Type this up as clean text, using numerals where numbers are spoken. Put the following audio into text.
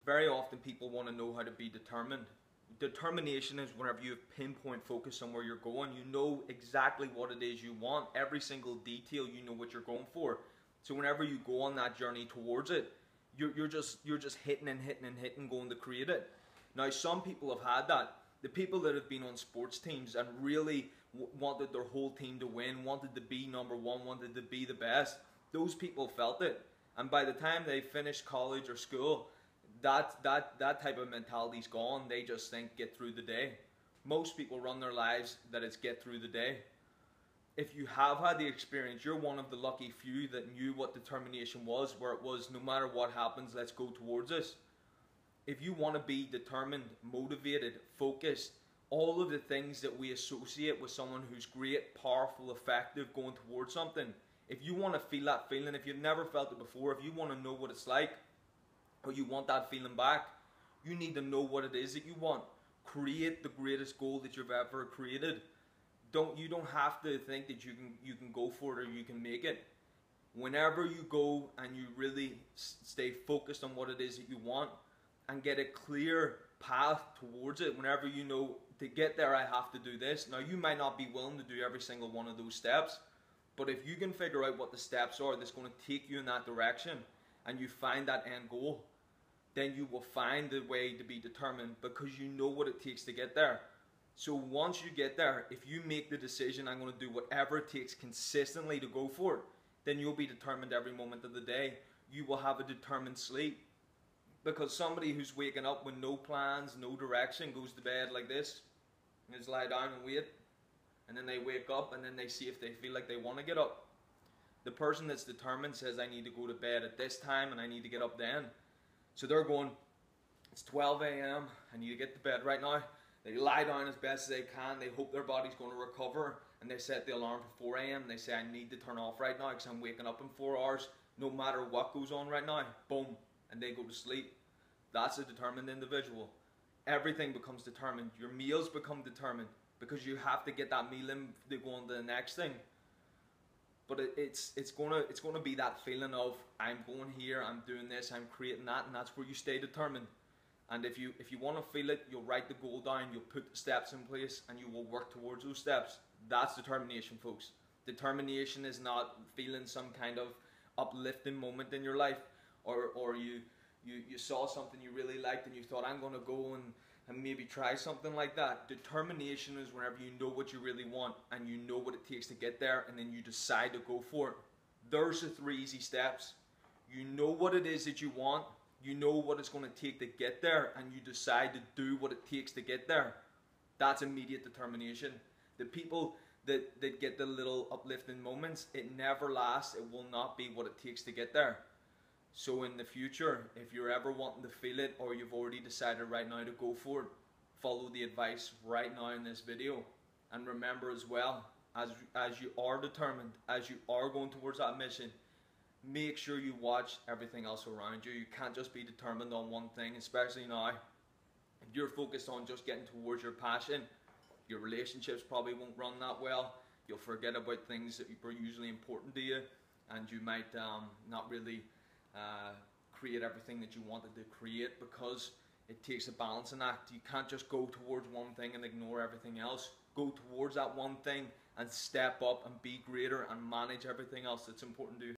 Very often people want to know how to be determined. Determination is whenever you have pinpoint focus on where you're going. You know exactly what it is you want. Every single detail, you know what you're going for. So whenever you go on that journey towards it, you're just hitting and hitting and hitting, going to create it. Now, some people have had that. The people that have been on sports teams and really wanted their whole team to win, wanted to be number one, wanted to be the best, those people felt it. And by the time they finished college or school, that type of mentality's gone. They just think get through the day. Most people run their lives that it's get through the day. If you have had the experience, you're one of the lucky few that knew what determination was, where it was no matter what happens, let's go towards this. If you want to be determined, motivated, focused, all of the things that we associate with someone who's great, powerful, effective, going towards something, if you want to feel that feeling, if you've never felt it before, if you want to know what it's like, or you want that feeling back, you need to know what it is that you want. Create the greatest goal that you've ever created. You don't have to think that you can go for it or you can make it. Whenever you go and you really stay focused on what it is that you want and get a clear path towards it, whenever you know to get there I have to do this. Now, you might not be willing to do every single one of those steps, but if you can figure out what the steps are that's going to take you in that direction and you find that end goal, then you will find the way to be determined because you know what it takes to get there. So once you get there, if you make the decision, I'm going to do whatever it takes consistently to go for it, then you'll be determined every moment of the day. You will have a determined sleep. Because somebody who's waking up with no plans, no direction, goes to bed like this, and just lie down and wait, and then they wake up and then they see if they feel like they want to get up. The person that's determined says, I need to go to bed at this time and I need to get up then. So they're going, it's 12 a.m, I need to get to bed right now. They lie down as best as they can, they hope their body's going to recover, and they set the alarm for 4 a.m. They say, I need to turn off right now because I'm waking up in 4 hours, no matter what goes on right now. Boom, and they go to sleep. That's a determined individual. Everything becomes determined. Your meals become determined because you have to get that meal in to go on to the next thing. But it's gonna be that feeling of I'm going here, I'm doing this, I'm creating that, and that's where you stay determined. And if you want to feel it, you'll write the goal down, you'll put the steps in place, and you will work towards those steps. That's determination, folks. Determination is not feeling some kind of uplifting moment in your life, or you saw something you really liked and you thought, I'm going to go and maybe try something like that. Determination is whenever you know what you really want and you know what it takes to get there, and then you decide to go for it. There's the 3 easy steps. You know what it is that you want, you know what it's going to take to get there, and you decide to do what it takes to get there. That's immediate determination. The people that get the little uplifting moments, it never lasts. It will not be what it takes to get there. So in the future, if you're ever wanting to feel it, or you've already decided right now to go for it, follow the advice right now in this video. And remember as well, as you are determined, as you are going towards that mission, make sure you watch everything else around you. You can't just be determined on one thing, especially now. If you're focused on just getting towards your passion, your relationships probably won't run that well. You'll forget about things that are usually important to you, and you might not really create everything that you wanted to create, because it takes a balancing act. You can't just go towards one thing and ignore everything else. Go towards that one thing and step up and be greater and manage everything else that's important to you.